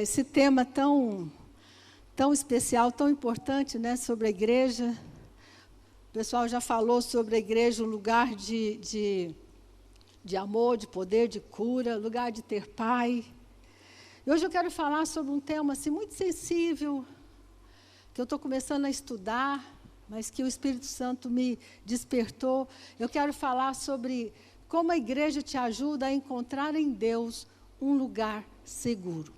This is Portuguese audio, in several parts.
esse tema tão especial, tão importante, né, sobre a igreja. O pessoal já falou sobre a igreja, um lugar de amor, de poder, de cura, lugar de ter pai. E hoje eu quero falar sobre um tema assim, muito sensível, que eu estou começando a estudar, mas que o Espírito Santo me despertou. Eu quero falar sobre como a igreja te ajuda a encontrar em Deus um lugar seguro.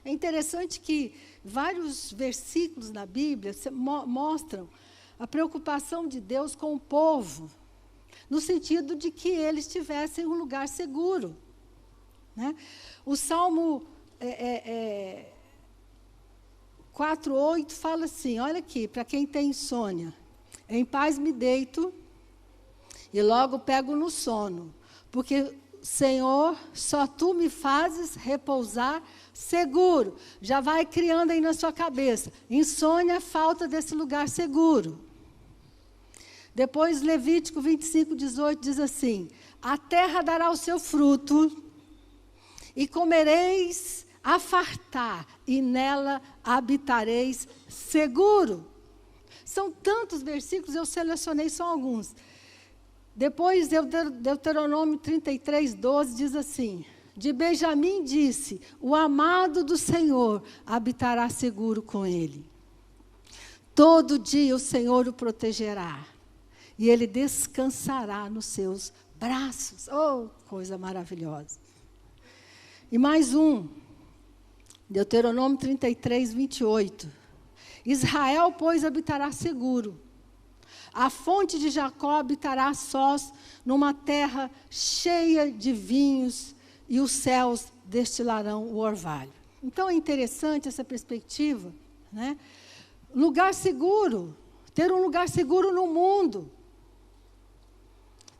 É interessante que vários versículos na Bíblia mostram a preocupação de Deus com o povo, no sentido de que eles tivessem um lugar seguro, né? O Salmo 4:8 fala assim, olha aqui, para quem tem insônia: em paz me deito e logo pego no sono, porque, Senhor, só Tu me fazes repousar seguro. Já vai criando aí na sua cabeça, insônia é falta desse lugar seguro. Depois, Levítico 25:18 diz assim: a terra dará o seu fruto, e comereis a fartar, e nela habitareis seguro. São tantos versículos, eu selecionei só alguns. Depois, Deuteronômio 33:12 diz assim: de Benjamim disse, o amado do Senhor habitará seguro com ele. Todo dia o Senhor o protegerá, e ele descansará nos seus braços. Oh, coisa maravilhosa. E mais um, Deuteronômio 33:28. Israel, pois, habitará seguro. A fonte de Jacó habitará sós numa terra cheia de vinhos, e os céus destilarão o orvalho. Então é interessante essa perspectiva, né? Lugar seguro, ter um lugar seguro no mundo.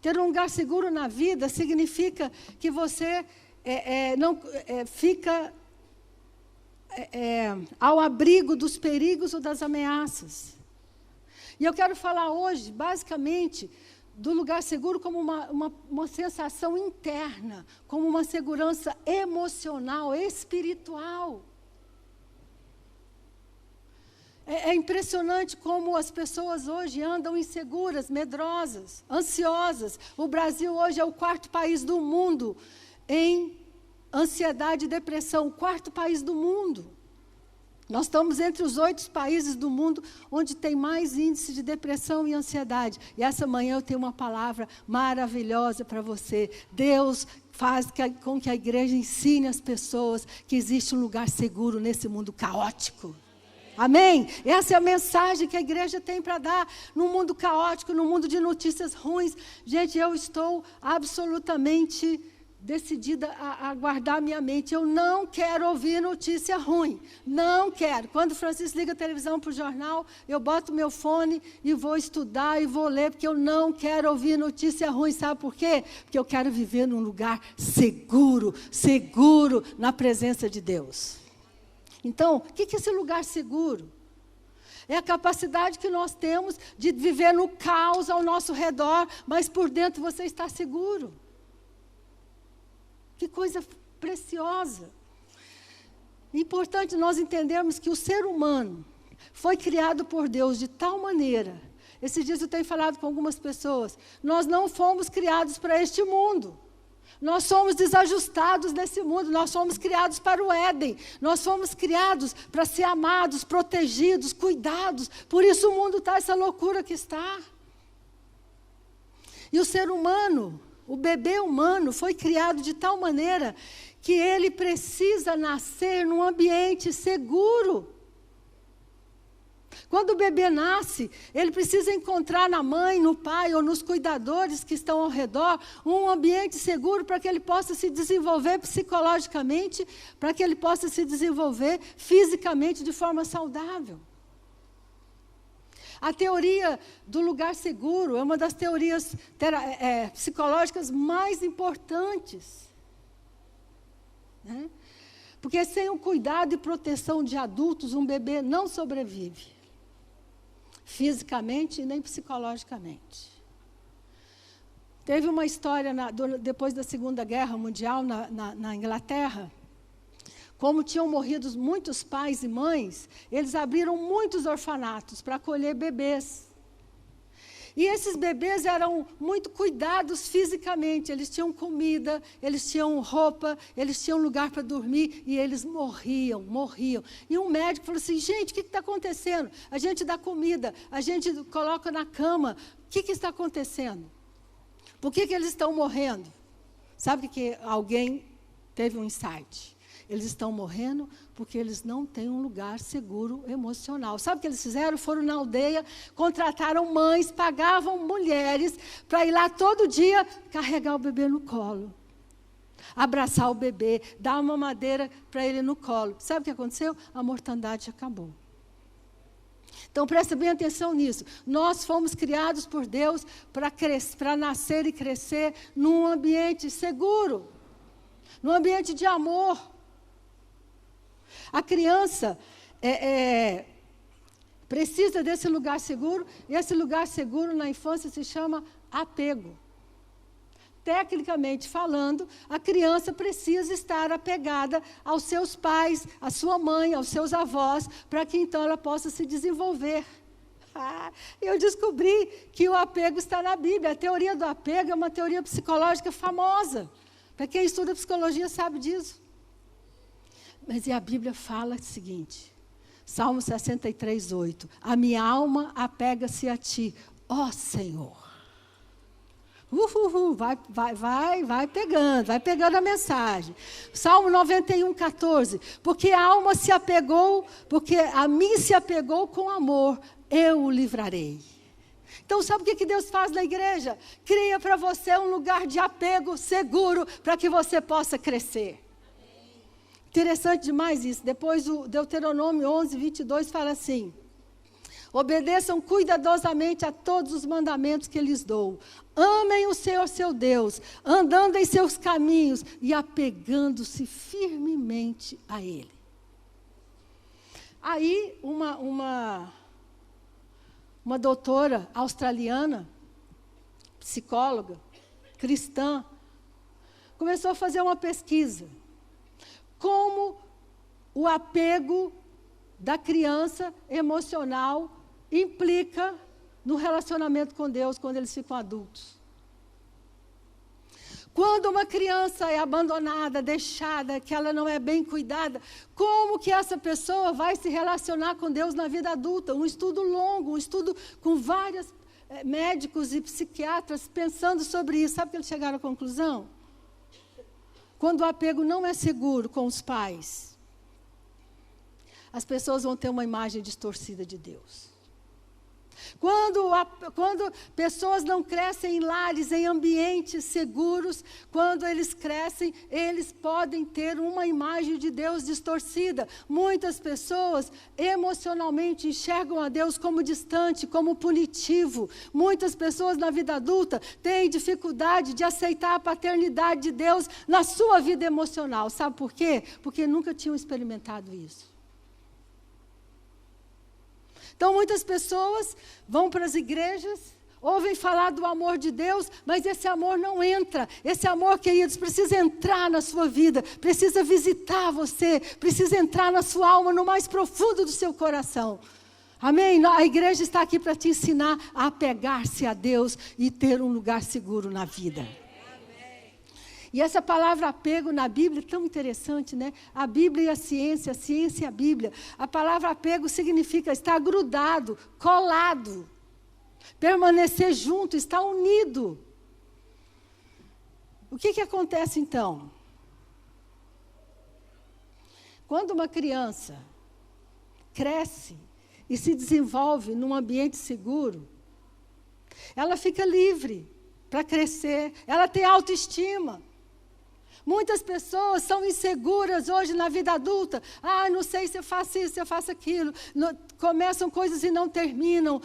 Ter um lugar seguro na vida significa que você não fica ao abrigo dos perigos ou das ameaças. E eu quero falar hoje, basicamente, do lugar seguro como uma sensação interna, como uma segurança emocional, espiritual. É impressionante como as pessoas hoje andam inseguras, medrosas, ansiosas. O Brasil hoje é o 4º país do mundo em ansiedade e depressão, o 4º país do mundo. Nós estamos entre os 8 países do mundo onde tem mais índice de depressão e ansiedade. E essa manhã eu tenho uma palavra maravilhosa para você. Deus faz com que a igreja ensine as pessoas que existe um lugar seguro nesse mundo caótico. Amém? Essa é a mensagem que a igreja tem para dar num mundo caótico, num mundo de notícias ruins. Gente, eu estou absolutamente decidida a guardar minha mente. Eu não quero ouvir notícia ruim. Não quero. Quando o Francisco liga a televisão para o jornal, eu boto meu fone e vou estudar e vou ler, porque eu não quero ouvir notícia ruim. Sabe por quê? Porque eu quero viver num lugar seguro, seguro na presença de Deus. Então, o que é esse lugar seguro? É a capacidade que nós temos de viver no caos ao nosso redor, mas por dentro você está seguro. Que coisa preciosa. Importante nós entendermos que o ser humano foi criado por Deus de tal maneira. Esses dias eu tenho falado com algumas pessoas. Nós não fomos criados para este mundo. Nós somos desajustados nesse mundo. Nós fomos criados para o Éden. Nós fomos criados para ser amados, protegidos, cuidados. Por isso o mundo está essa loucura que está. E o ser humano, o bebê humano, foi criado de tal maneira que ele precisa nascer num ambiente seguro. Quando o bebê nasce, ele precisa encontrar na mãe, no pai ou nos cuidadores que estão ao redor um ambiente seguro para que ele possa se desenvolver psicologicamente, para que ele possa se desenvolver fisicamente de forma saudável. A teoria do lugar seguro é uma das teorias psicológicas mais importantes, né? Porque sem o cuidado e proteção de adultos, um bebê não sobrevive, fisicamente e nem psicologicamente. Teve uma história depois da Segunda Guerra Mundial na Inglaterra, como tinham morrido muitos pais e mães, eles abriram muitos orfanatos para acolher bebês. E esses bebês eram muito cuidados fisicamente, eles tinham comida, eles tinham roupa, eles tinham lugar para dormir, e eles morriam. E um médico falou assim, gente, o que está acontecendo? A gente dá comida, a gente coloca na cama, o que está acontecendo? Por que eles estão morrendo? Sabe que alguém teve um insight? Eles estão morrendo porque eles não têm um lugar seguro emocional. Sabe o que eles fizeram? Foram na aldeia, contrataram mães, pagavam mulheres para ir lá todo dia carregar o bebê no colo. Abraçar o bebê, dar uma mamadeira para ele no colo. Sabe o que aconteceu? A mortandade acabou. Então, presta bem atenção nisso. Nós fomos criados por Deus para nascer e crescer num ambiente seguro, num ambiente de amor. A criança precisa desse lugar seguro, e esse lugar seguro na infância se chama apego. Tecnicamente falando, a criança precisa estar apegada aos seus pais, à sua mãe, aos seus avós, para que então ela possa se desenvolver. Eu descobri que o apego está na Bíblia. A teoria do apego é uma teoria psicológica famosa. Para quem estuda psicologia sabe disso. Mas e a Bíblia fala o seguinte, Salmo 63, 8. A minha alma apega-se a ti, ó Senhor. Vai pegando a mensagem. Salmo 91, 14. Porque a alma se apegou, porque a mim se apegou com amor, eu o livrarei. Então, sabe o que Deus faz na igreja? Cria para você um lugar de apego seguro, para que você possa crescer. Interessante demais isso. Depois o Deuteronômio 11, 22 fala assim: obedeçam cuidadosamente a todos os mandamentos que lhes dou. Amem o Senhor, seu Deus, andando em seus caminhos e apegando-se firmemente a Ele. Aí, uma doutora australiana, psicóloga, cristã, começou a fazer uma pesquisa. Como o apego da criança emocional implica no relacionamento com Deus quando eles ficam adultos. Quando uma criança é abandonada, deixada, que ela não é bem cuidada, como que essa pessoa vai se relacionar com Deus na vida adulta? Um estudo longo, um estudo com vários médicos e psiquiatras pensando sobre isso. Sabe que eles chegaram à conclusão? Quando o apego não é seguro com os pais, as pessoas vão ter uma imagem distorcida de Deus. Quando pessoas não crescem em lares, em ambientes seguros, quando eles crescem, eles podem ter uma imagem de Deus distorcida. Muitas pessoas emocionalmente enxergam a Deus como distante, como punitivo. Muitas pessoas na vida adulta têm dificuldade de aceitar a paternidade de Deus na sua vida emocional. Sabe por quê? Porque nunca tinham experimentado isso. Então, muitas pessoas vão para as igrejas, ouvem falar do amor de Deus, mas esse amor não entra. Esse amor, queridos, precisa entrar na sua vida, precisa visitar você, precisa entrar na sua alma, no mais profundo do seu coração. Amém? A igreja está aqui para te ensinar a apegar-se a Deus e ter um lugar seguro na vida. E essa palavra apego na Bíblia é tão interessante, né? A Bíblia e a ciência e a Bíblia. A palavra apego significa estar grudado, colado, permanecer junto, estar unido. O que acontece então? Quando uma criança cresce e se desenvolve num ambiente seguro, ela fica livre para crescer, ela tem autoestima. Muitas pessoas são inseguras hoje na vida adulta. Não sei se eu faço isso, se eu faço aquilo. Começam coisas e não terminam.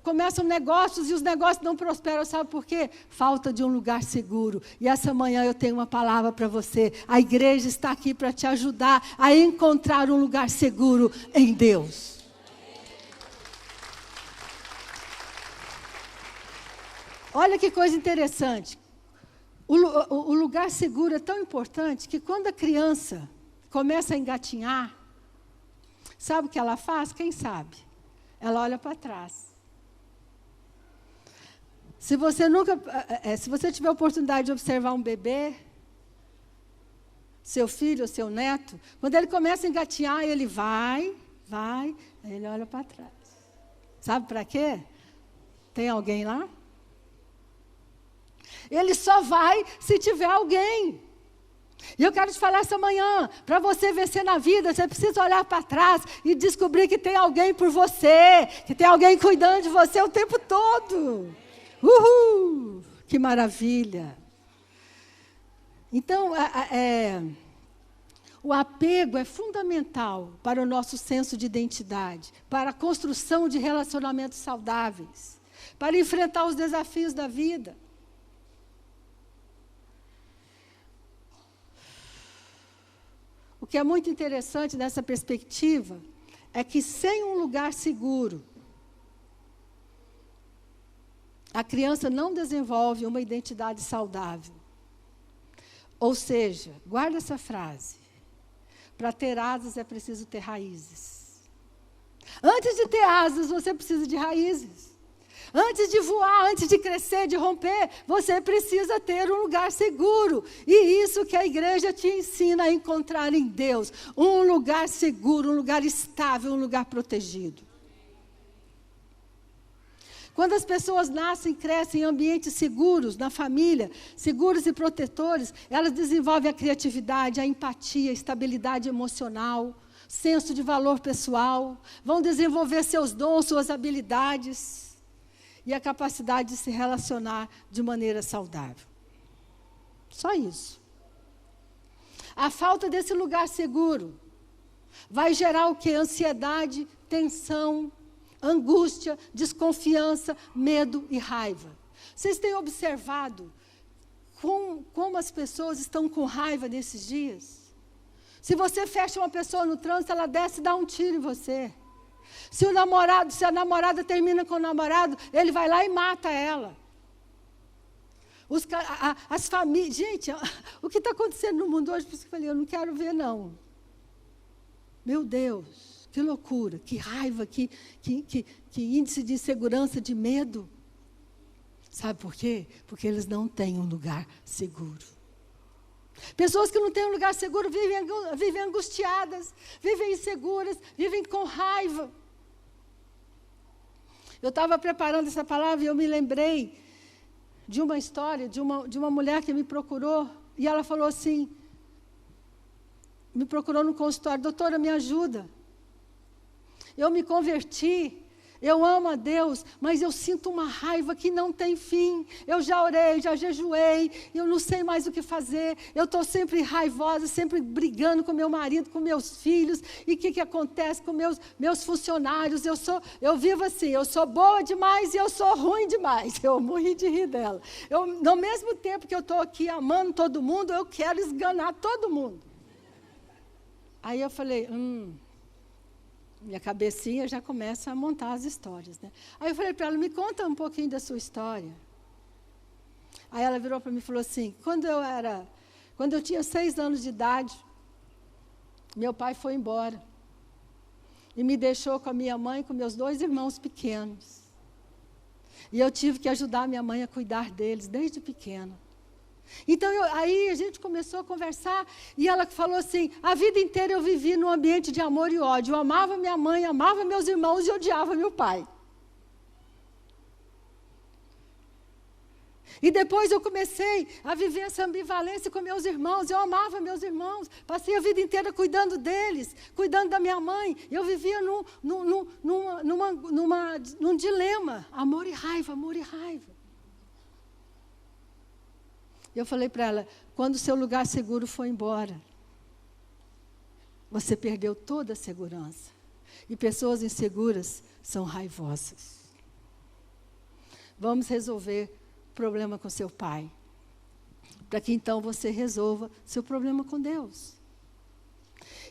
Começam negócios e os negócios não prosperam. Sabe por quê? Falta de um lugar seguro. E essa manhã eu tenho uma palavra para você. A igreja está aqui para te ajudar a encontrar um lugar seguro em Deus. Olha que coisa interessante. O lugar seguro é tão importante que quando começa a engatinhar, sabe o que ela faz? Quem sabe? Ela olha para trás. Se você tiver a oportunidade de observar um bebê, seu filho ou seu neto, quando ele começa a engatinhar, ele vai, aí ele olha para trás. Sabe para quê? Tem alguém lá? Ele só vai se tiver alguém. E eu quero te falar essa manhã, para você vencer na vida, você precisa olhar para trás e descobrir que tem alguém por você, que tem alguém cuidando de você o tempo todo. Uhul! Que maravilha! Então, o apego é fundamental para o nosso senso de identidade, para a construção de relacionamentos saudáveis, para enfrentar os desafios da vida. O que é muito interessante nessa perspectiva é que sem um lugar seguro, a criança não desenvolve uma identidade saudável. Ou seja, guarda essa frase, para ter asas é preciso ter raízes. Antes de ter asas, você precisa de raízes. Antes de voar, antes de crescer, de romper, você precisa ter um lugar seguro. E isso que a igreja te ensina a encontrar em Deus. Um lugar seguro, um lugar estável, um lugar protegido. Quando as pessoas nascem e crescem em ambientes seguros, na família, seguros e protetores, elas desenvolvem a criatividade, a empatia, a estabilidade emocional, senso de valor pessoal, vão desenvolver seus dons, suas habilidades e a capacidade de se relacionar de maneira saudável. Só isso. A falta desse lugar seguro vai gerar o quê? Ansiedade, tensão, angústia, desconfiança, medo e raiva. Vocês têm observado como as pessoas estão com raiva nesses dias? Se você fecha uma pessoa no trânsito, ela desce e dá um tiro em você. Se a namorada termina com o namorado, ele vai lá e mata ela. As famílias... Gente, o que está acontecendo no mundo hoje? Por isso que eu falei, eu não quero ver, não. Meu Deus, que loucura, que raiva, que índice de insegurança, de medo. Sabe por quê? Porque eles não têm um lugar seguro. Pessoas que não têm um lugar seguro vivem angustiadas, vivem inseguras, vivem com raiva. Eu estava preparando essa palavra e eu me lembrei de uma história, de uma mulher que me procurou, e ela falou assim, me procurou no consultório, doutora, me ajuda. Eu me converti, eu amo a Deus, mas eu sinto uma raiva que não tem fim. Eu já orei, já jejuei, eu não sei mais o que fazer. Eu estou sempre raivosa, sempre brigando com meu marido, com meus filhos. E o que acontece com meus funcionários? Eu vivo assim, eu sou boa demais e eu sou ruim demais. Eu morri de rir dela. No mesmo tempo que eu estou aqui amando todo mundo, eu quero esganar todo mundo. Aí eu falei, minha cabecinha já começa a montar as histórias, né? Aí eu falei para ela, me conta um pouquinho da sua história. Aí ela virou para mim e falou assim, quando eu tinha 6 anos de idade, meu pai foi embora. E me deixou com a minha mãe e com meus 2 irmãos pequenos. E eu tive que ajudar minha mãe a cuidar deles, desde pequena. Então, aí a gente começou a conversar, e ela falou assim, a vida inteira eu vivi num ambiente de amor e ódio. Eu amava minha mãe, amava meus irmãos e odiava meu pai. E depois eu comecei a viver essa ambivalência com meus irmãos. Eu amava meus irmãos, passei a vida inteira cuidando deles, cuidando da minha mãe. Eu vivia num dilema, amor e raiva, amor e raiva. Eu falei para ela, quando o seu lugar seguro foi embora, você perdeu toda a segurança. E pessoas inseguras são raivosas. Vamos resolver o problema com seu pai, para que então você resolva seu problema com Deus.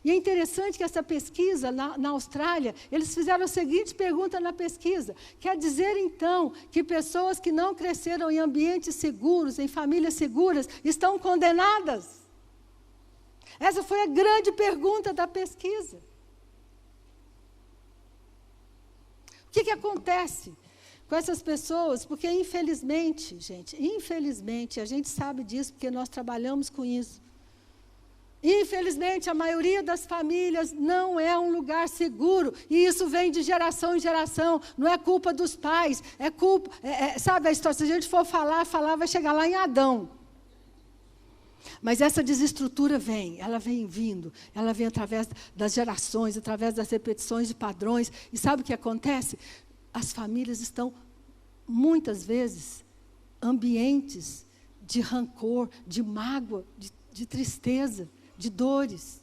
E é interessante que essa pesquisa na Austrália, eles fizeram a seguinte pergunta na pesquisa. Quer dizer, então, que pessoas que não cresceram em ambientes seguros, em famílias seguras, estão condenadas? Essa foi a grande pergunta da pesquisa. O que acontece com essas pessoas? Porque, infelizmente, gente, a gente sabe disso, porque nós trabalhamos com isso. Infelizmente, a maioria das famílias não é um lugar seguro, e isso vem de geração em geração, não é culpa dos pais, é culpa, sabe a história, se a gente for falar, vai chegar lá em Adão. Mas essa desestrutura ela vem vindo, ela vem através das gerações, através das repetições de padrões, e sabe o que acontece? As famílias estão, muitas vezes, ambientes de rancor, de mágoa, de tristeza, de dores.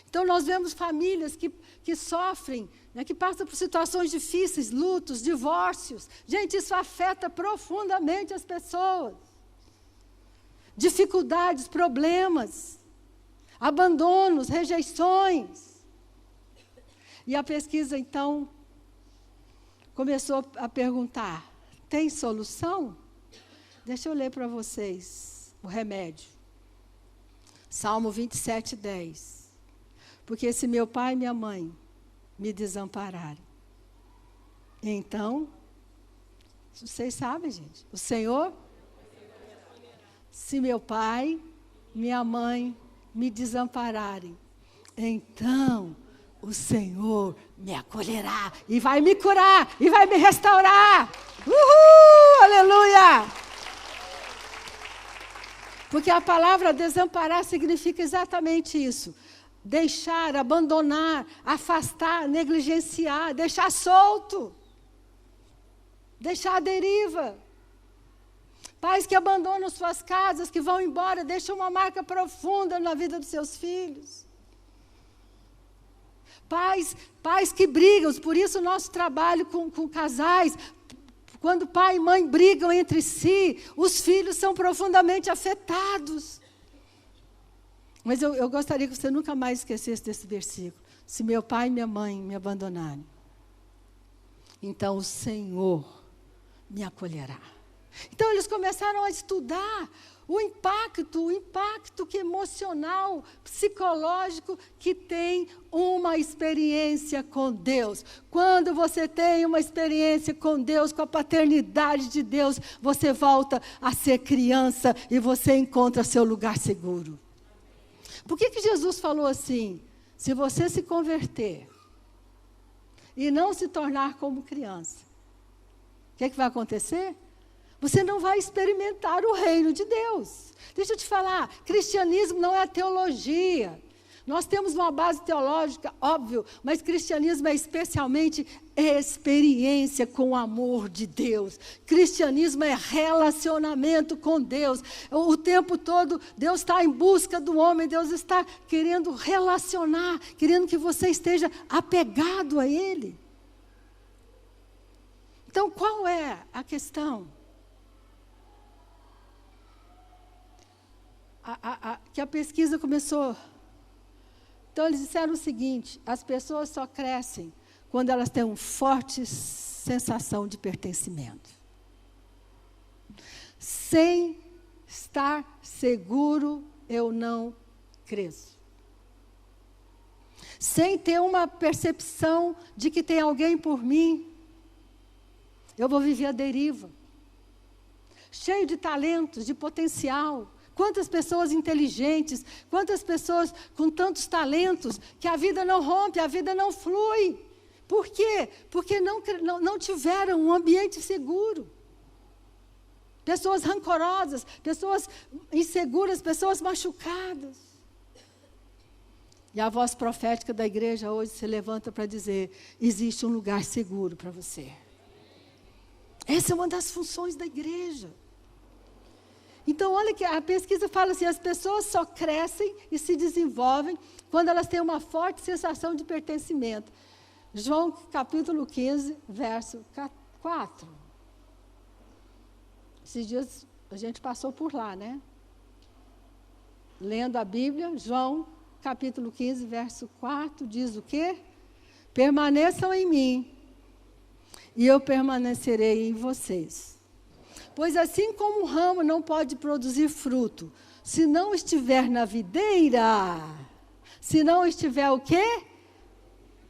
Então, nós vemos famílias que sofrem, né, que passam por situações difíceis, lutos, divórcios. Gente, isso afeta profundamente as pessoas. Dificuldades, problemas, abandonos, rejeições. E a pesquisa, então, começou a perguntar, tem solução? Deixa eu ler para vocês o remédio. Salmo 27, 10. Porque se meu pai e minha mãe me desampararem, então, vocês sabem, gente, o Senhor, se meu pai, minha mãe me desampararem, então o Senhor me acolherá e vai me curar e vai me restaurar. Uhul! Aleluia! Porque a palavra desamparar significa exatamente isso. Deixar, abandonar, afastar, negligenciar, deixar solto. Deixar à deriva. Pais que abandonam suas casas, que vão embora, deixam uma marca profunda na vida dos seus filhos. Pais que brigam, por isso o nosso trabalho com casais, quando pai e mãe brigam entre si, os filhos são profundamente afetados. Mas eu gostaria que você nunca mais esquecesse desse versículo. Se meu pai e minha mãe me abandonarem, então o Senhor me acolherá. Então eles começaram a estudar o impacto que emocional, psicológico, que tem uma experiência com Deus. Quando você tem uma experiência com Deus, com a paternidade de Deus, você volta a ser criança e você encontra seu lugar seguro. Por que Jesus falou assim? Se você se converter e não se tornar como criança, o que vai acontecer? Você não vai experimentar o reino de Deus. Deixa eu te falar, cristianismo não é teologia. Nós temos uma base teológica, óbvio, mas cristianismo é especialmente experiência com o amor de Deus. Cristianismo é relacionamento com Deus. O tempo todo, Deus está em busca do homem, Deus está querendo relacionar, querendo que você esteja apegado a Ele. Então, qual é a questão? Que a pesquisa começou. Então, eles disseram o seguinte: as pessoas só crescem quando elas têm uma forte sensação de pertencimento. Sem estar seguro, eu não cresço. Sem ter uma percepção de que tem alguém por mim, eu vou viver à deriva. Cheio de talentos, de potencial. Quantas pessoas inteligentes, quantas pessoas com tantos talentos, que a vida não rompe, a vida não flui. Por quê? Porque não tiveram um ambiente seguro. Pessoas rancorosas, pessoas inseguras, pessoas machucadas. E a voz profética da igreja hoje se levanta para dizer: existe um lugar seguro para você. Essa é uma das funções da igreja. Então, olha que a pesquisa fala assim, as pessoas só crescem e se desenvolvem quando elas têm uma forte sensação de pertencimento. João capítulo 15, verso 4. Esses dias a gente passou por lá, né? Lendo a Bíblia, João capítulo 15, verso 4, diz o quê? Permaneçam em mim, e eu permanecerei em vocês. Pois assim como o ramo não pode produzir fruto, se não estiver na videira, se não estiver o quê?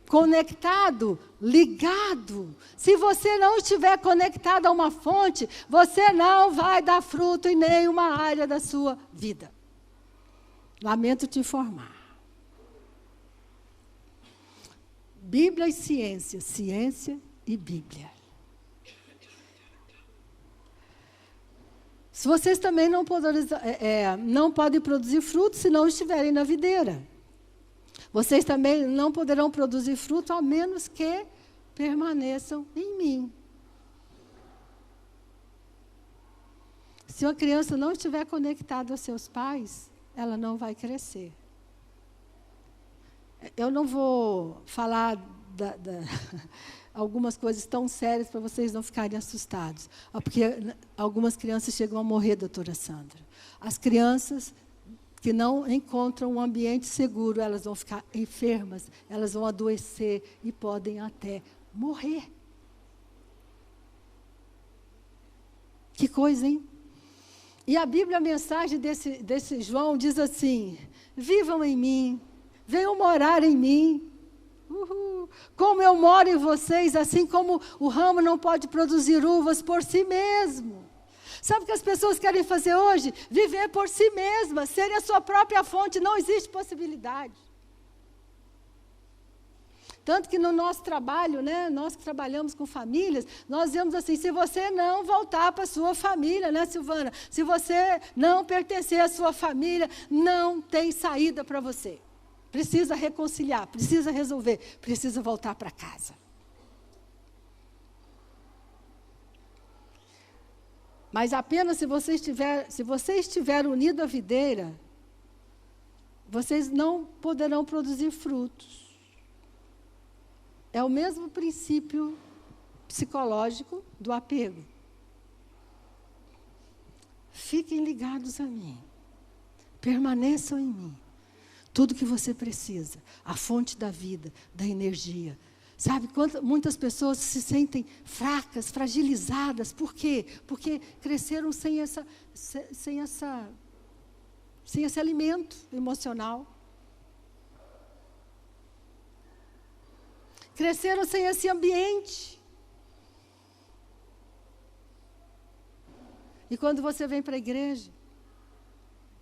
Conectado, ligado. Se você não estiver conectado a uma fonte, você não vai dar fruto em nenhuma área da sua vida. Lamento te informar. Bíblia e ciência, ciência e Bíblia. Se vocês também não podem produzir fruto se não estiverem na videira. Vocês também não poderão produzir fruto a menos que permaneçam em mim. Se uma criança não estiver conectada aos seus pais, ela não vai crescer. Eu não vou falar algumas coisas tão sérias para vocês não ficarem assustados. Porque algumas crianças chegam a morrer, doutora Sandra. As crianças que não encontram um ambiente seguro, elas vão ficar enfermas, elas vão adoecer e podem até morrer. Que coisa, hein? E a Bíblia, a mensagem desse João diz assim: vivam em mim, venham morar em mim. Como eu moro em vocês, assim como o ramo não pode produzir uvas por si mesmo. Sabe o que as pessoas querem fazer hoje? Viver por si mesmas, serem a sua própria fonte. Não existe possibilidade. Tanto que no nosso trabalho, né, nós que trabalhamos com famílias, nós vemos assim: se você não voltar para a sua família, né, Silvana? Se você não pertencer à sua família, não tem saída para você. Precisa reconciliar, precisa resolver, precisa voltar para casa. Mas apenas se você estiver unido à videira, vocês não poderão produzir frutos. É o mesmo princípio psicológico do apego. Fiquem ligados a mim. Permaneçam em mim. Tudo que você precisa, a fonte da vida, da energia. Sabe, muitas pessoas se sentem fracas, fragilizadas. Por quê? Porque cresceram sem esse alimento emocional. Cresceram sem esse ambiente. E quando você vem para a igreja,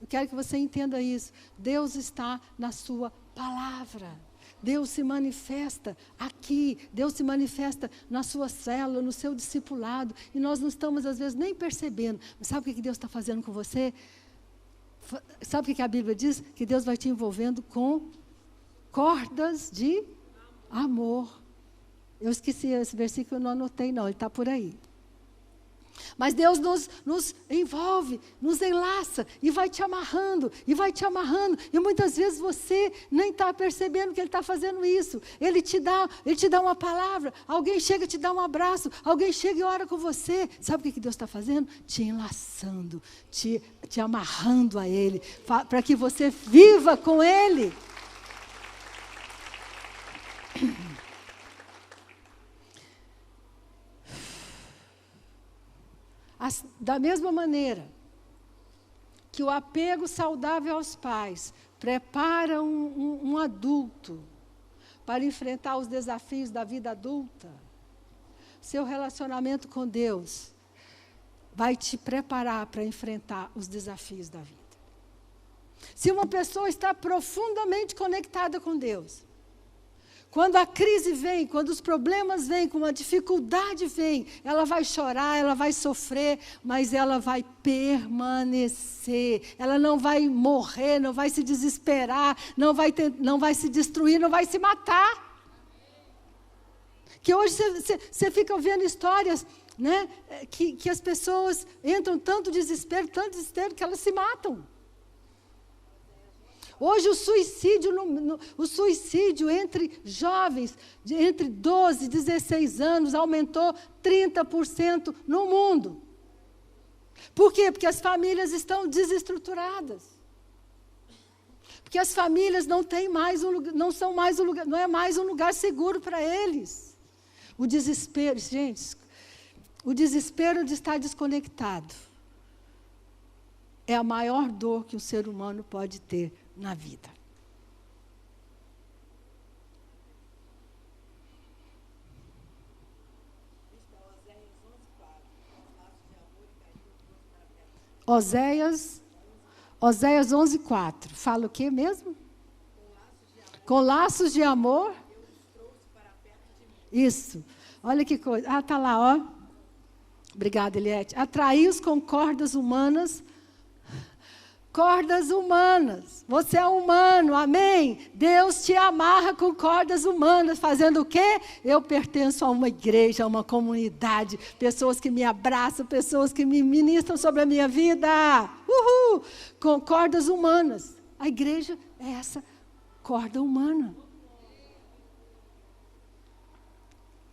eu quero que você entenda isso. Deus está na sua palavra. Deus se manifesta aqui. Deus se manifesta na sua célula, no seu discipulado. E nós não estamos, às vezes, nem percebendo. Mas sabe o que Deus está fazendo com você? Sabe o que a Bíblia diz? Que Deus vai te envolvendo com cordas de amor. Eu esqueci esse versículo, eu não anotei, não. Ele está por aí. Mas Deus nos envolve, nos enlaça e vai te amarrando, e vai te amarrando. E muitas vezes você nem está percebendo que Ele está fazendo isso. Ele te dá uma palavra, alguém chega e te dá um abraço, alguém chega e ora com você. Sabe o que Deus está fazendo? Te enlaçando, te amarrando a Ele, para que você viva com Ele. Da mesma maneira que o apego saudável aos pais prepara um adulto para enfrentar os desafios da vida adulta, seu relacionamento com Deus vai te preparar para enfrentar os desafios da vida. Se uma pessoa está profundamente conectada com Deus, quando a crise vem, quando os problemas vêm, quando a dificuldade vem, ela vai chorar, ela vai sofrer, mas ela vai permanecer. Ela não vai morrer, não vai se desesperar, não vai se destruir, não vai se matar. Que hoje você fica ouvindo histórias, né, que as pessoas entram tanto desespero, que elas se matam. Hoje o suicídio entre jovens, entre 12 e 16 anos, aumentou 30% no mundo. Por quê? Porque as famílias estão desestruturadas. Porque as famílias não é mais um lugar seguro para eles. O desespero, gente, o desespero de estar desconectado é a maior dor que um ser humano pode ter na vida. Oséias 11:4. Fala o quê mesmo? Com laços de amor. Isso. Olha que coisa. Ah, está lá, ó. Obrigada, Eliette. Atraí-os com cordas humanas. Cordas humanas. Você é humano, amém? Deus te amarra com cordas humanas. Fazendo o quê? Eu pertenço a uma igreja, a uma comunidade. Pessoas que me abraçam, pessoas que me ministram sobre a minha vida. Uhul! Com cordas humanas. A igreja é essa corda humana.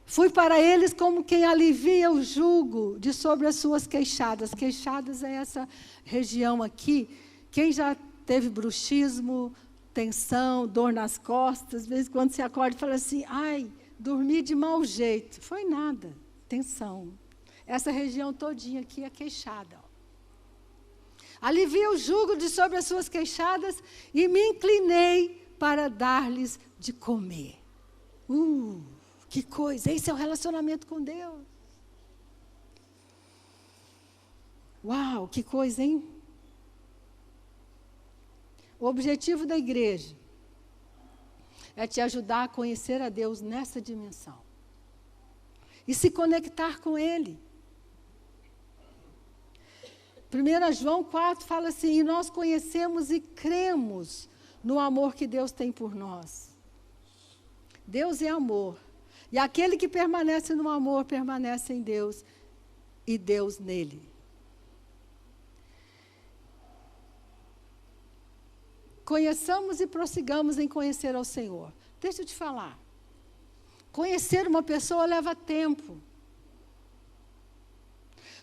Fui para eles como quem alivia o jugo de sobre as suas queixadas. Queixadas é essa região aqui. Quem já teve bruxismo, tensão, dor nas costas, às vezes quando você acorda e fala assim, ai, dormi de mau jeito. Foi nada, tensão. Essa região todinha aqui é queixada. Ó. Alivia o jugo de sobre as suas queixadas e me inclinei para dar-lhes de comer. Que coisa, esse é o relacionamento com Deus. Uau, que coisa, hein? O objetivo da igreja é te ajudar a conhecer a Deus nessa dimensão. E se conectar com Ele. 1 João 4 fala assim, e nós conhecemos e cremos no amor que Deus tem por nós. Deus é amor. E aquele que permanece no amor, permanece em Deus e Deus nele. Conheçamos e prossigamos em conhecer ao Senhor. Deixa eu te falar. Conhecer uma pessoa leva tempo.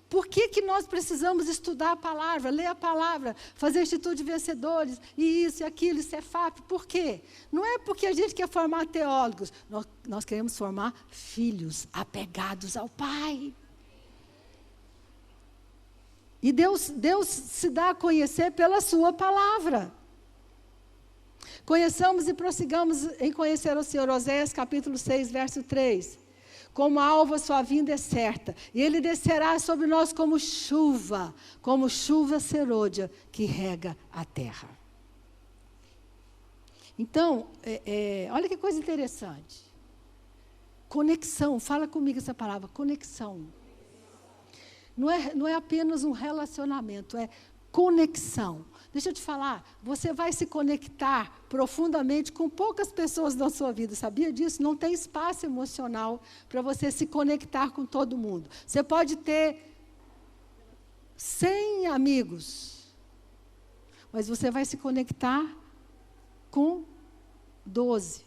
Por que nós precisamos estudar a palavra, ler a palavra, fazer Instituto de Vencedores, e isso, e aquilo, e Cefap? Por quê? Não é porque a gente quer formar teólogos, nós queremos formar filhos apegados ao Pai. E Deus se dá a conhecer pela sua palavra. Conheçamos e prossigamos em conhecer o Senhor. Oséias capítulo 6, verso 3. Como a alva sua vinda é certa, e Ele descerá sobre nós como chuva serôdia que rega a terra. Então, olha que coisa interessante. Conexão, fala comigo essa palavra, conexão. Não é apenas um relacionamento, é conexão. Deixa eu te falar, você vai se conectar profundamente com poucas pessoas na sua vida, sabia disso? Não tem espaço emocional para você se conectar com todo mundo. Você pode ter 100 amigos, mas você vai se conectar com 12,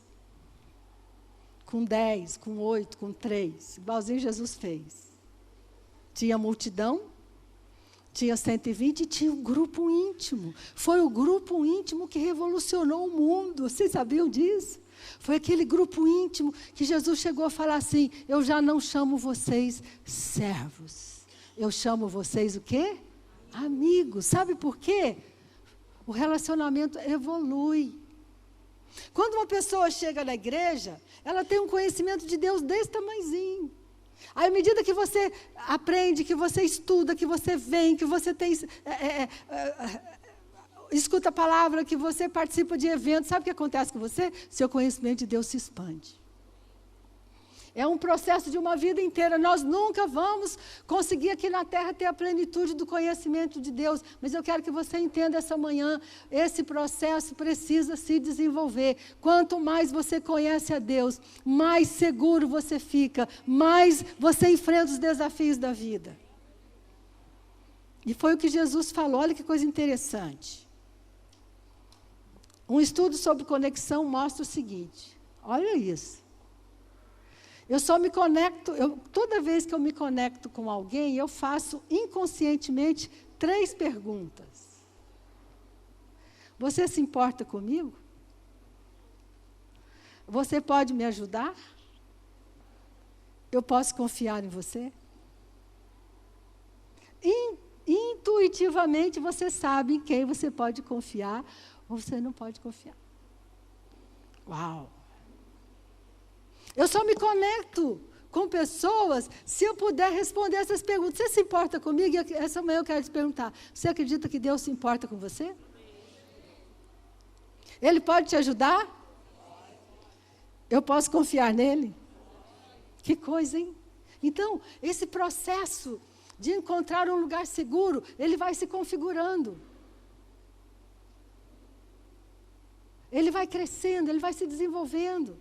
com 10, com 8, com 3, igualzinho Jesus fez. Tinha multidão, tinha 120 e tinha um grupo íntimo. Foi o grupo íntimo que revolucionou o mundo. Vocês sabiam disso? Foi aquele grupo íntimo que Jesus chegou a falar assim, eu já não chamo vocês servos. Eu chamo vocês o quê? Amigos. Sabe por quê? O relacionamento evolui. Quando uma pessoa chega na igreja, ela tem um conhecimento de Deus desse tamanhozinho. Aí, à medida que você aprende, que você estuda, que você vem, que você escuta a palavra, que você participa de eventos, sabe o que acontece com você? Seu conhecimento de Deus se expande. É um processo de uma vida inteira. Nós nunca vamos conseguir aqui na terra ter a plenitude do conhecimento de Deus. Mas eu quero que você entenda essa manhã, esse processo precisa se desenvolver. Quanto mais você conhece a Deus, mais seguro você fica, mais você enfrenta os desafios da vida. E foi o que Jesus falou. Olha que coisa interessante. Um estudo sobre conexão mostra o seguinte. Olha isso. Eu só me conecto, toda vez que eu me conecto com alguém, eu faço inconscientemente 3 perguntas. Você se importa comigo? Você pode me ajudar? Eu posso confiar em você? intuitivamente você sabe em quem você pode confiar ou você não pode confiar. Uau! Eu só me conecto com pessoas se eu puder responder essas perguntas. Você se importa comigo? E essa manhã eu quero te perguntar. Você acredita que Deus se importa com você? Ele pode te ajudar? Eu posso confiar nele? Que coisa, hein? Então, esse processo de encontrar um lugar seguro, ele vai se configurando. Ele vai crescendo, ele vai se desenvolvendo.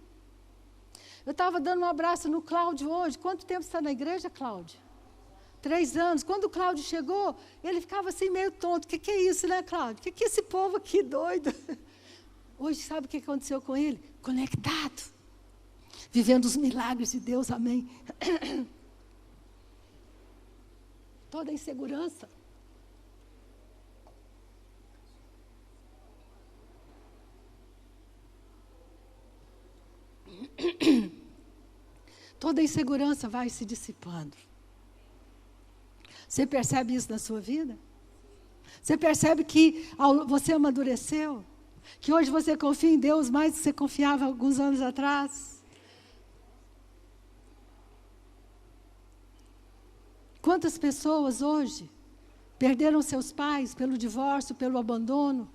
Eu estava dando um abraço no Cláudio hoje. Quanto tempo você está na igreja, Cláudio? 3 anos. Quando o Cláudio chegou, ele ficava assim meio tonto. O que é isso, né, Cláudio? O que é esse povo aqui doido? Hoje, sabe o que aconteceu com ele? Conectado. Vivendo os milagres de Deus, amém. Toda insegurança. Toda insegurança vai se dissipando. Você percebe isso na sua vida? Você percebe que você amadureceu? Que hoje você confia em Deus mais do que você confiava alguns anos atrás? Quantas pessoas hoje perderam seus pais pelo divórcio, pelo abandono?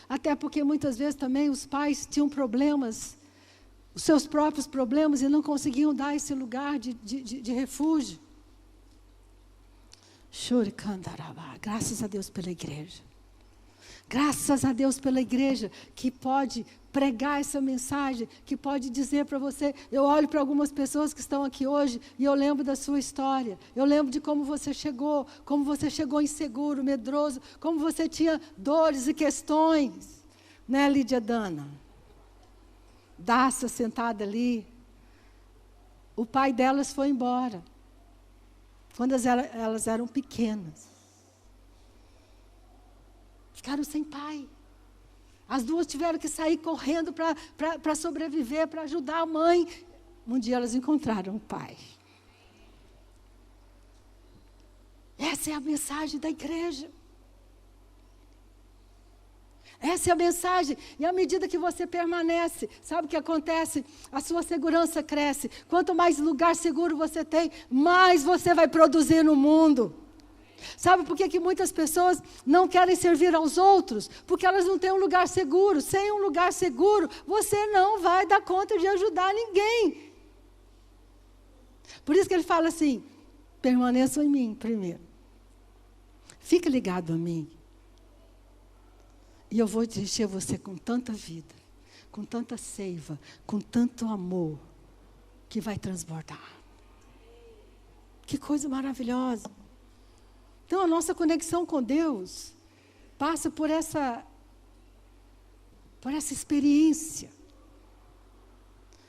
Até porque muitas vezes também os pais tinham problemas, os seus próprios problemas, e não conseguiam dar esse lugar de refúgio. Graças a Deus pela igreja. Graças a Deus pela igreja que pode pregar essa mensagem, que pode dizer para você. Eu olho para algumas pessoas que estão aqui hoje e eu lembro da sua história. Eu lembro de como você chegou inseguro, medroso, como você tinha dores e questões. Né, Lídia Dana? Daça sentada ali. O pai delas foi embora. Quando elas eram pequenas. Ficaram sem pai. As duas tiveram que sair correndo para sobreviver, para ajudar a mãe. Um dia elas encontraram o pai. Essa é a mensagem da igreja. Essa é a mensagem. E à medida que você permanece, sabe o que acontece? A sua segurança cresce. Quanto mais lugar seguro você tem, mais você vai produzir no mundo. Sabe por que muitas pessoas não querem servir aos outros? Porque elas não têm um lugar seguro. Sem um lugar seguro, você não vai dar conta de ajudar ninguém. Por isso que ele fala assim, permaneçam em mim primeiro. Fique ligado a mim. E eu vou encher você com tanta vida, com tanta seiva, com tanto amor, que vai transbordar. Que coisa maravilhosa. Então, a nossa conexão com Deus passa por essa experiência.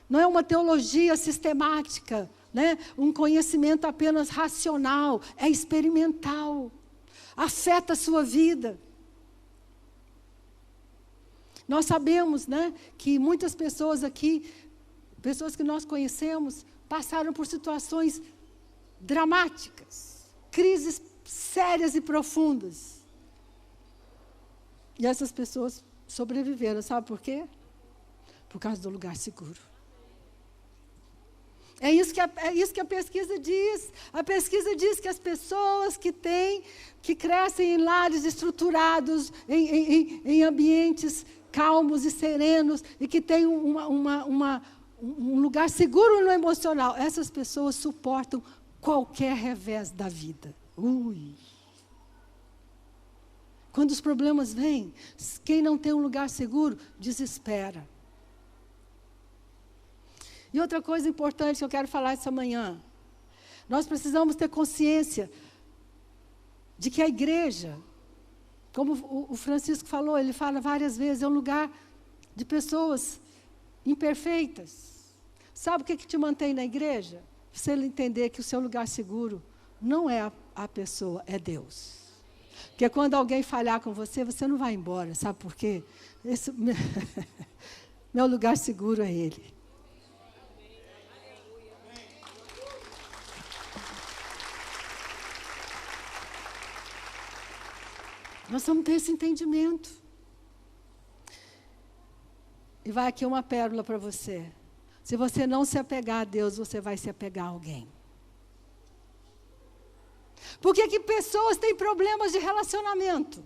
Não é uma teologia sistemática, né? Um conhecimento apenas racional, é experimental. Afeta a sua vida. Nós sabemos, né, que muitas pessoas aqui, pessoas que nós conhecemos, passaram por situações dramáticas, crises sérias e profundas. E essas pessoas sobreviveram, sabe por quê? Por causa do lugar seguro. É isso que a pesquisa diz. A pesquisa diz que as pessoas que crescem em lares estruturados, em ambientes calmos e serenos, e que têm um lugar seguro no emocional, essas pessoas suportam qualquer revés da vida. Quando os problemas vêm, quem não tem um lugar seguro, desespera. E outra coisa importante que eu quero falar essa manhã, nós precisamos ter consciência de que a igreja, como o Francisco falou, ele fala várias vezes, é um lugar de pessoas imperfeitas. Sabe o que te mantém na igreja? Você entender que o seu lugar seguro não é a pessoa, é Deus. Porque quando alguém falhar com você, você não vai embora, sabe por quê? Meu lugar seguro é Ele. Nós vamos ter esse entendimento. E vai aqui uma pérola para você. Se você não se apegar a Deus, você vai se apegar a alguém. Por que pessoas têm problemas de relacionamento?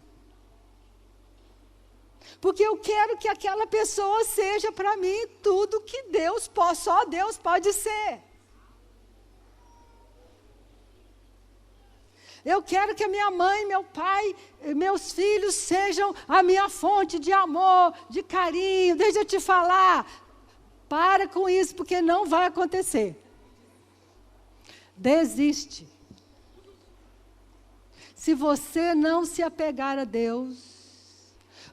Porque eu quero que aquela pessoa seja para mim tudo que só Deus pode ser. Eu quero que a minha mãe, meu pai, meus filhos sejam a minha fonte de amor, de carinho. Deixa eu te falar. Para com isso, porque não vai acontecer. Desiste. Se você não se apegar a Deus,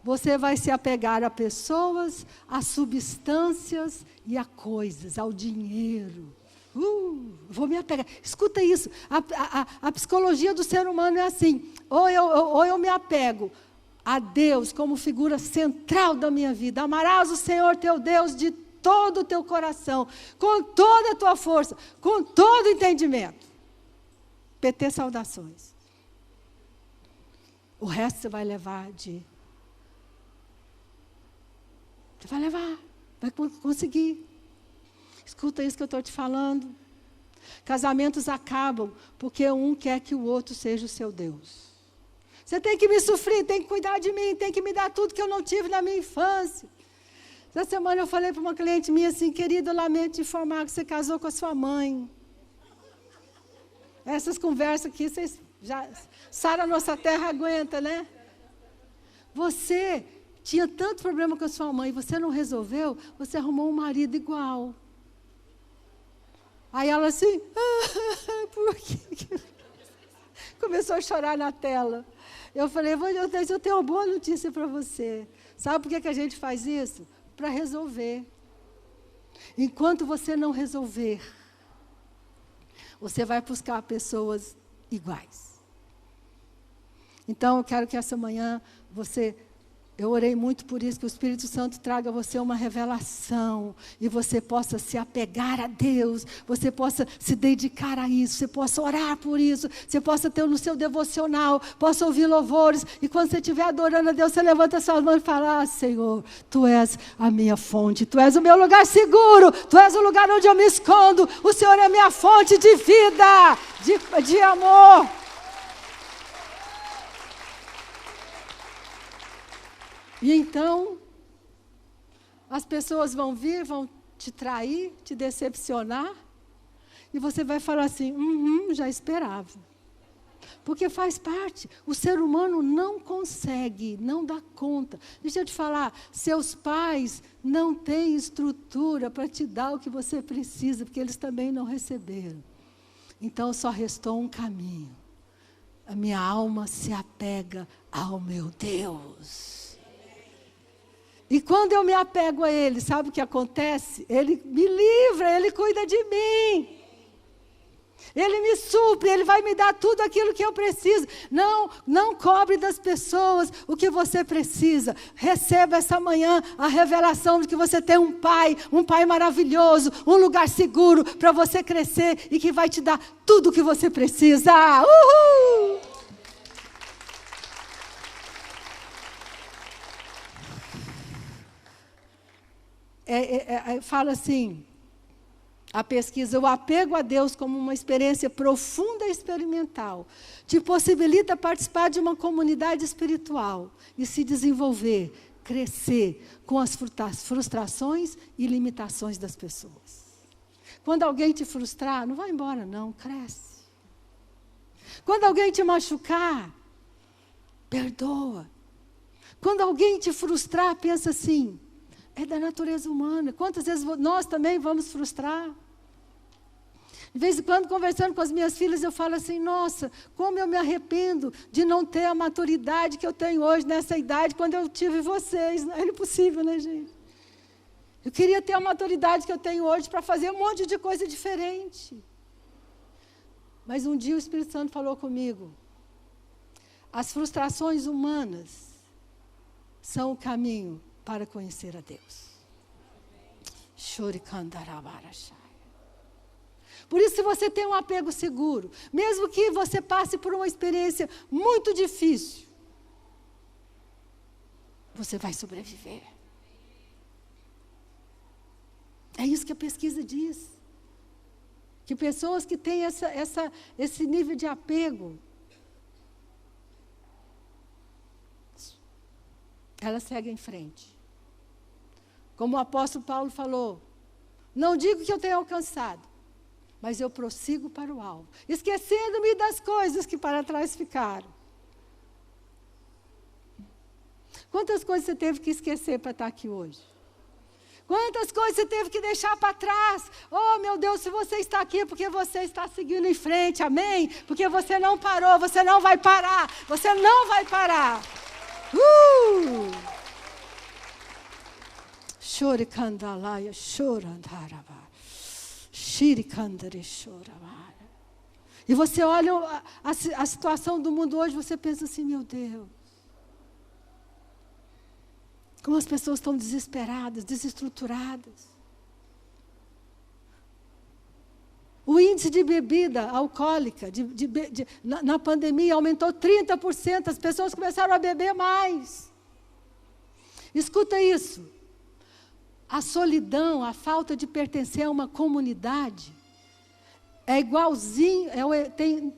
você vai se apegar a pessoas, a substâncias e a coisas, ao dinheiro. Vou me apegar. Escuta isso. A psicologia do ser humano é assim. Ou eu me apego a Deus como figura central da minha vida. Amarás o Senhor teu Deus de todo o teu coração, com toda a tua força, com todo o entendimento. PT saudações. O resto você vai levar Você vai levar, vai conseguir. Escuta isso que eu estou te falando. Casamentos acabam porque um quer que o outro seja o seu Deus. Você tem que me sofrer, tem que cuidar de mim, tem que me dar tudo que eu não tive na minha infância. Essa semana eu falei para uma cliente minha assim, querida, eu lamento te informar que você casou com a sua mãe. Essas conversas aqui, vocês já... Sara, nossa terra aguenta, né? Você tinha tanto problema com a sua mãe, você não resolveu, você arrumou um marido igual. Aí ela assim, por quê? Começou a chorar na tela. Eu falei, eu tenho uma boa notícia para você. Sabe por que a gente faz isso? Para resolver. Enquanto você não resolver, você vai buscar pessoas iguais. Então, eu quero que essa manhã eu orei muito por isso, que o Espírito Santo traga a você uma revelação, e você possa se apegar a Deus, você possa se dedicar a isso, você possa orar por isso, você possa ter no seu devocional, possa ouvir louvores, e quando você estiver adorando a Deus, você levanta suas mãos e fala, Senhor, Tu és a minha fonte, Tu és o meu lugar seguro, Tu és o lugar onde eu me escondo, o Senhor é a minha fonte de vida, de amor. E então, as pessoas vão vir, vão te trair, te decepcionar, e você vai falar assim, já esperava. Porque faz parte, o ser humano não consegue, não dá conta. Deixa eu te falar, seus pais não têm estrutura para te dar o que você precisa, porque eles também não receberam. Então, só restou um caminho. A minha alma se apega ao meu Deus. E quando eu me apego a Ele, sabe o que acontece? Ele me livra, Ele cuida de mim. Ele me supre, Ele vai me dar tudo aquilo que eu preciso. Não cobre das pessoas o que você precisa. Receba essa manhã a revelação de que você tem um pai maravilhoso, um lugar seguro para você crescer e que vai te dar tudo o que você precisa. Uhul! Fala assim, a pesquisa, o apego a Deus como uma experiência profunda e experimental, te possibilita participar de uma comunidade espiritual e se desenvolver, crescer com as frustrações e limitações das pessoas. Quando alguém te frustrar, não vai embora não, cresce. Quando alguém te machucar, perdoa. Quando alguém te frustrar, pensa assim, é da natureza humana. Quantas vezes nós também vamos frustrar? De vez em quando, conversando com as minhas filhas, eu falo assim, nossa, como eu me arrependo de não ter a maturidade que eu tenho hoje, nessa idade, quando eu tive vocês. É impossível, né, gente? Eu queria ter a maturidade que eu tenho hoje para fazer um monte de coisa diferente. Mas um dia o Espírito Santo falou comigo, as frustrações humanas são o caminho para conhecer a Deus. Por isso, se você tem um apego seguro, mesmo que você passe por uma experiência muito difícil, você vai sobreviver. É isso que a pesquisa diz. Que pessoas que têm esse nível de apego, elas seguem em frente. Como o apóstolo Paulo falou, não digo que eu tenha alcançado, mas eu prossigo para o alvo, esquecendo-me das coisas que para trás ficaram. Quantas coisas você teve que esquecer para estar aqui hoje? Quantas coisas você teve que deixar para trás? Oh, meu Deus, se você está aqui é porque você está seguindo em frente, amém? Porque você não parou, você não vai parar, você não vai parar. Choricandalaia, chorandarava, xiricandare, choravara. E você olha a situação do mundo hoje, você pensa assim, meu Deus. Como as pessoas estão desesperadas, desestruturadas. O índice de bebida alcoólica na pandemia aumentou 30%. As pessoas começaram a beber mais. Escuta isso. A solidão, a falta de pertencer a uma comunidade, é igualzinho,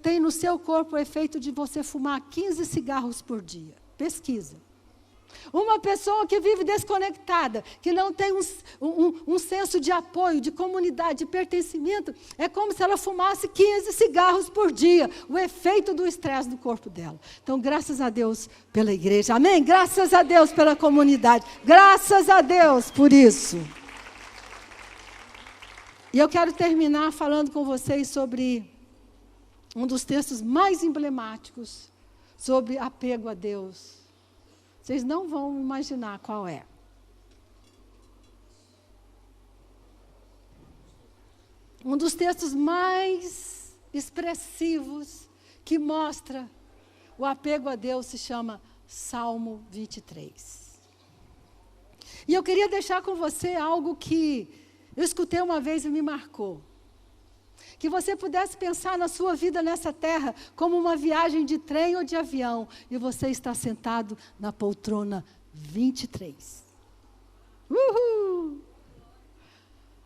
tem no seu corpo o efeito de você fumar 15 cigarros por dia. Pesquisa. Uma pessoa que vive desconectada, que não tem um senso de apoio, de comunidade, de pertencimento, é como se ela fumasse 15 cigarros por dia, o efeito do estresse no corpo dela. Então, graças a Deus pela igreja, amém? Graças a Deus pela comunidade, graças a Deus por isso. E eu quero terminar falando com vocês sobre um dos textos mais emblemáticos sobre apego a Deus. Vocês não vão imaginar qual é. Um dos textos mais expressivos que mostra o apego a Deus se chama Salmo 23. E eu queria deixar com você algo que eu escutei uma vez e me marcou. Que você pudesse pensar na sua vida nessa terra como uma viagem de trem ou de avião. E você está sentado na poltrona 23. Uhul!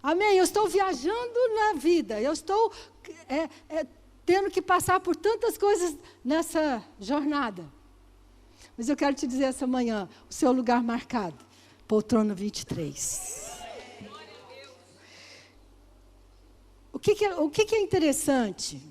Amém? Eu estou viajando na vida. Eu estou tendo que passar por tantas coisas nessa jornada. Mas eu quero te dizer essa manhã, o seu lugar marcado, poltrona 23. O que é interessante?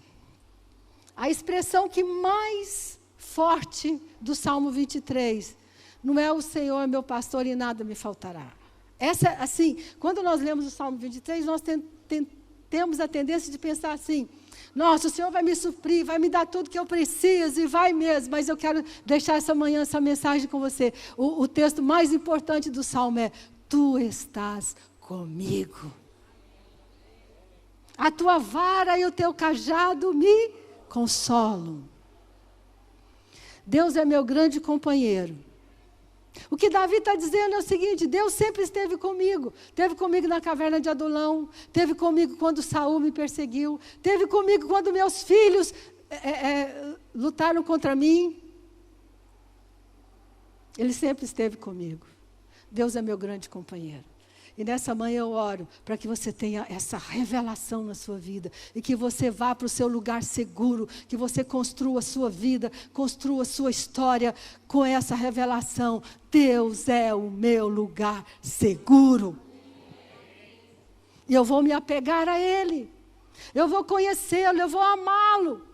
A expressão que mais forte do Salmo 23 não é o Senhor é meu pastor e nada me faltará. Essa, assim, quando nós lemos o Salmo 23, nós temos a tendência de pensar assim, nossa, o Senhor vai me suprir, vai me dar tudo que eu preciso e vai mesmo, mas eu quero deixar essa manhã essa mensagem com você. O texto mais importante do Salmo é, tu estás comigo. A tua vara e o teu cajado me consolam. Deus é meu grande companheiro. O que Davi está dizendo é o seguinte, Deus sempre esteve comigo. Esteve comigo na caverna de Adulão, esteve comigo quando Saul me perseguiu, esteve comigo quando meus filhos lutaram contra mim. Ele sempre esteve comigo. Deus é meu grande companheiro. E nessa manhã eu oro para que você tenha essa revelação na sua vida. E que você vá para o seu lugar seguro. Que você construa a sua vida, construa a sua história com essa revelação. Deus é o meu lugar seguro. E eu vou me apegar a Ele. Eu vou conhecê-lo, eu vou amá-lo.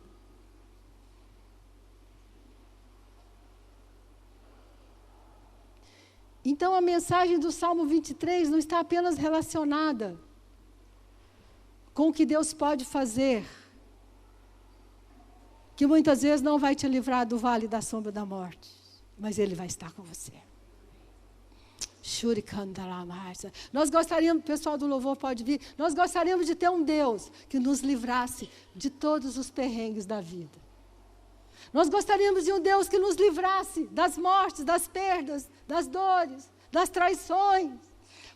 Então, a mensagem do Salmo 23 não está apenas relacionada com o que Deus pode fazer, que muitas vezes não vai te livrar do vale da sombra da morte, mas Ele vai estar com você. Nós gostaríamos, o pessoal do louvor pode vir, nós gostaríamos de ter um Deus que nos livrasse de todos os perrengues da vida. Nós gostaríamos de um Deus que nos livrasse das mortes, das perdas, das dores, das traições.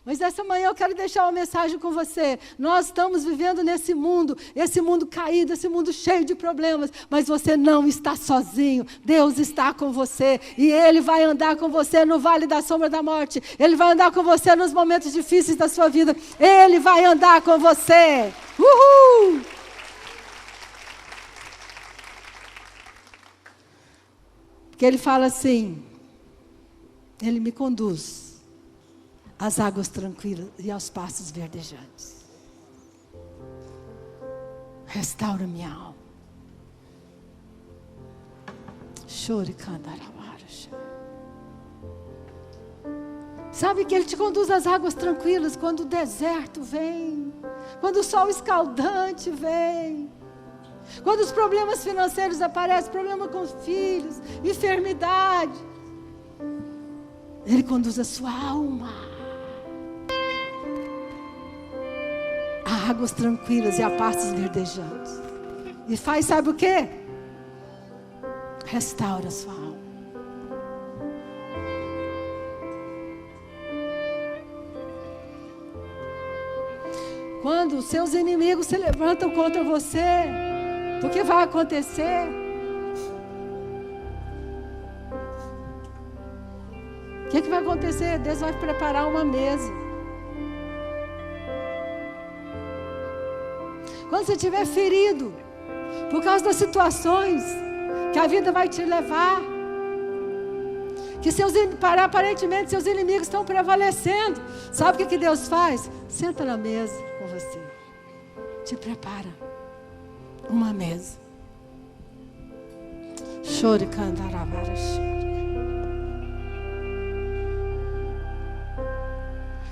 Mas essa manhã eu quero deixar uma mensagem com você. Nós estamos vivendo nesse mundo, esse mundo caído, esse mundo cheio de problemas, mas você não está sozinho. Deus está com você e Ele vai andar com você no vale da sombra da morte. Ele vai andar com você nos momentos difíceis da sua vida. Ele vai andar com você. Uhul! Porque Ele fala assim, Ele me conduz às águas tranquilas e aos pastos verdejantes. Restaura minha alma. Chore, candarabara. Sabe que Ele te conduz às águas tranquilas quando o deserto vem, quando o sol escaldante vem, quando os problemas financeiros aparecem, problema com os filhos, enfermidade. Ele conduz a sua alma a águas tranquilas e a pastos verdejantes. E faz, sabe o quê? Restaura a sua alma. Quando os seus inimigos se levantam contra você, o que vai acontecer? O que vai acontecer? Deus vai preparar uma mesa. Quando você estiver ferido, por causa das situações que a vida vai te levar, que aparentemente seus inimigos estão prevalecendo, sabe o que Deus faz? Senta na mesa com você, te prepara uma mesa. Chore, candarabara, chore.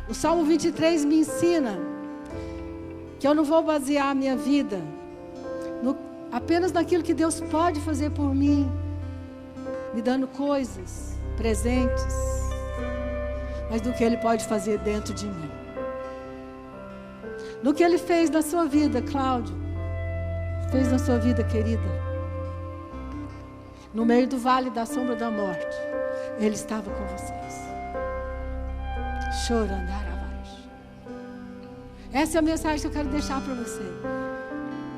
O Salmo 23 me ensina que eu não vou basear a minha vida apenas naquilo que Deus pode fazer por mim, me dando coisas, presentes, mas no que Ele pode fazer dentro de mim. No que Ele fez na sua vida, Cláudio, fez na sua vida, querida. No meio do vale da sombra da morte, Ele estava com vocês. Chorando, essa é a mensagem que eu quero deixar para você.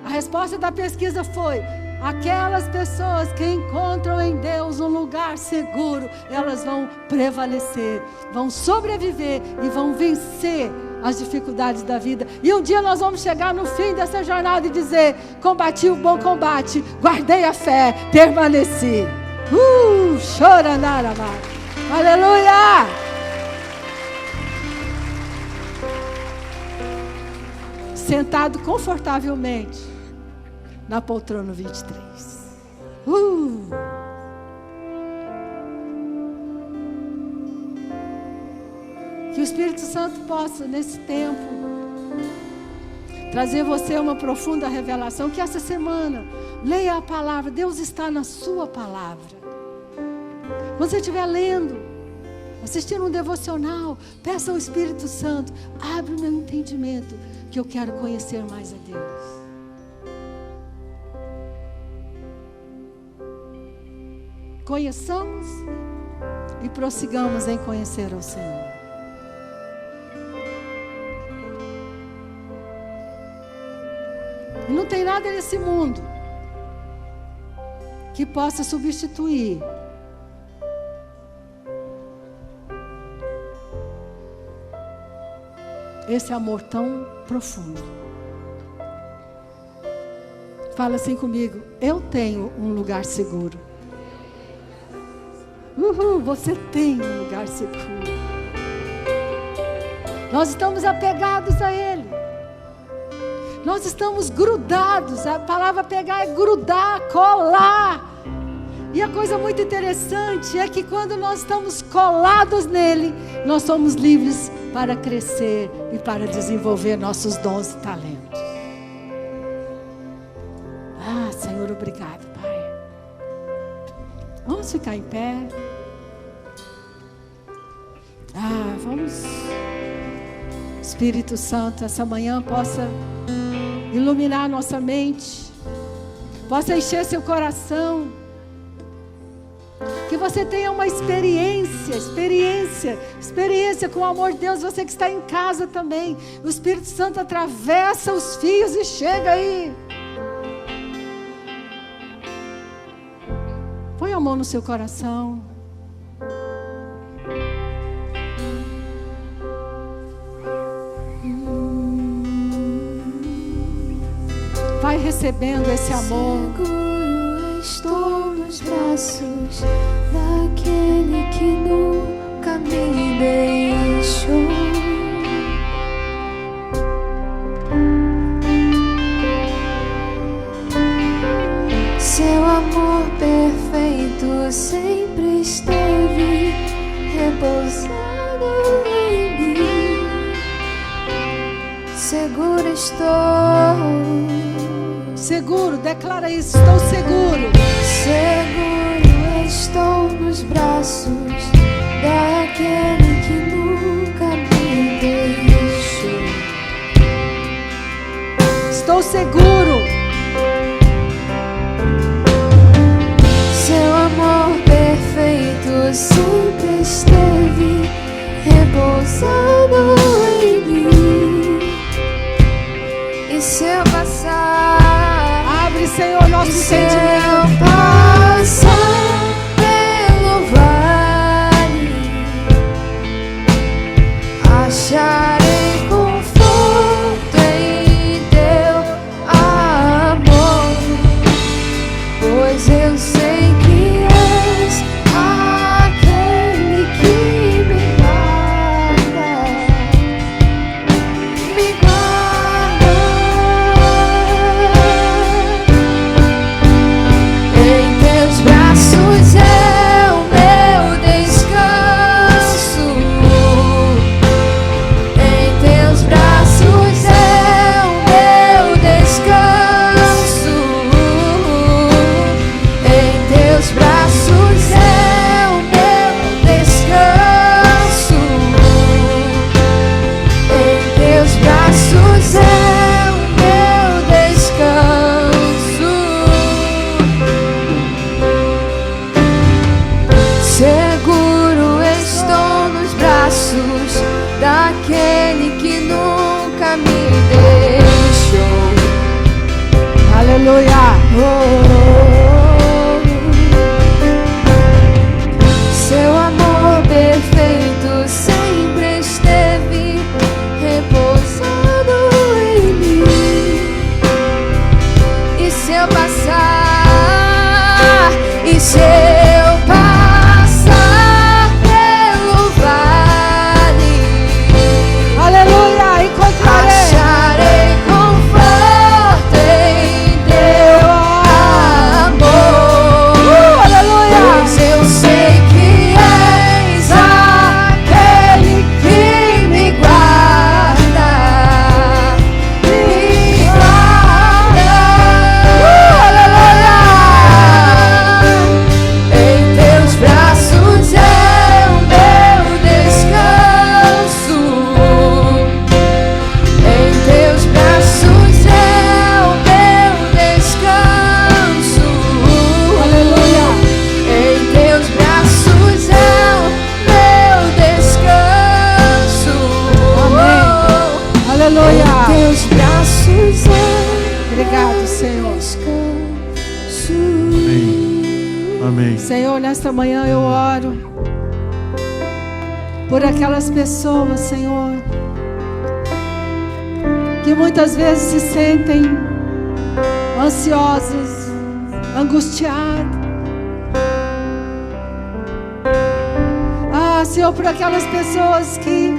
A resposta da pesquisa foi: aquelas pessoas que encontram em Deus um lugar seguro, elas vão prevalecer, vão sobreviver e vão vencer as dificuldades da vida. E um dia nós vamos chegar no fim dessa jornada e dizer: combati o bom combate, guardei a fé, permaneci. Choranarama. Aleluia! Sentado confortavelmente na poltrona 23. Que o Espírito Santo possa, nesse tempo, trazer você uma profunda revelação. Que essa semana, leia a palavra. Deus está na sua palavra. Quando você estiver lendo, assistindo um devocional, peça ao Espírito Santo: abre o meu entendimento, que eu quero conhecer mais a Deus. Conheçamos e prossigamos em conhecer ao Senhor. E não tem nada nesse mundo que possa substituir esse amor tão profundo. Fala assim comigo: eu tenho um lugar seguro. Você tem um lugar seguro. Nós estamos apegados a Ele. Nós estamos grudados. A palavra pegar é grudar, colar. E a coisa muito interessante é que quando nós estamos colados nele, nós somos livres para crescer e para desenvolver nossos dons e talentos. Senhor, obrigado, Pai. Vamos ficar em pé. Vamos. Espírito Santo, essa manhã possa iluminar nossa mente, possa encher seu coração, que você tenha uma experiência com o amor de Deus. Você que está em casa também, o Espírito Santo atravessa os fios e chega aí. Põe a mão no seu coração. Vai recebendo esse amor. Seguro estou nos braços daquele que nunca me deixou. Seu amor perfeito sempre esteve repousado em mim. Seguro estou. Seguro, declara isso, estou seguro. Seguro estou nos braços daquele que nunca me deixou. Estou seguro. Seu amor perfeito sempre esteve repousado em mim. E se eu passar, abre, Senhor, nosso entendimento. Passar pelo vale, acharei conforto em teu amor, pois eu sei que és aquele que me guarda, me guarda. Em teus braços é o meu descanso. Em teus braços é o meu descanso. Em teus braços é o meu descanso. Em teus braços é o meu descanso. Seguro estou nos braços daquele que nunca me deixou. Aleluia. Seu amor perfeito sempre esteve repousado em mim. E se eu passar, e se eu passar pelo vale, Aleluia. Encontrarei. acharei conforto em teu amor. Aleluia. Pois eu sei que és aquele que me guarda, me guarda. Aleluia. Em teus braços é o meu descanso. Em teus braços é o meu descanso. Aleluia. Em teus braços é o meu descanso. Aleluia. Em teus braços é Obrigado, Senhor. descanso. Amém. Amém. Senhor, nesta manhã eu oro por aquelas pessoas, Senhor, que muitas vezes se sentem ansiosas, angustiadas. Ah, Senhor, por aquelas pessoas que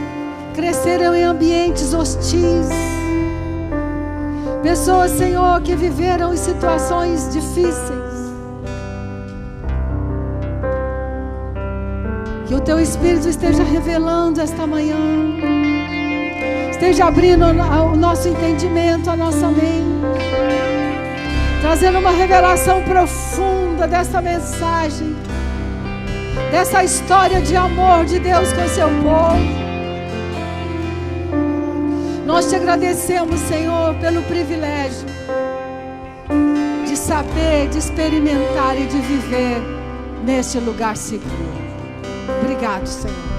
cresceram em ambientes hostis. Pessoas, Senhor, que viveram em situações difíceis. Que o Teu Espírito esteja revelando esta manhã. Esteja abrindo o nosso entendimento, a nossa mente. Trazendo uma revelação profunda desta mensagem. Dessa história de amor de Deus com o seu povo. Nós te agradecemos, Senhor, pelo privilégio de saber, de experimentar e de viver nesse lugar seguro. Obrigado, Senhor.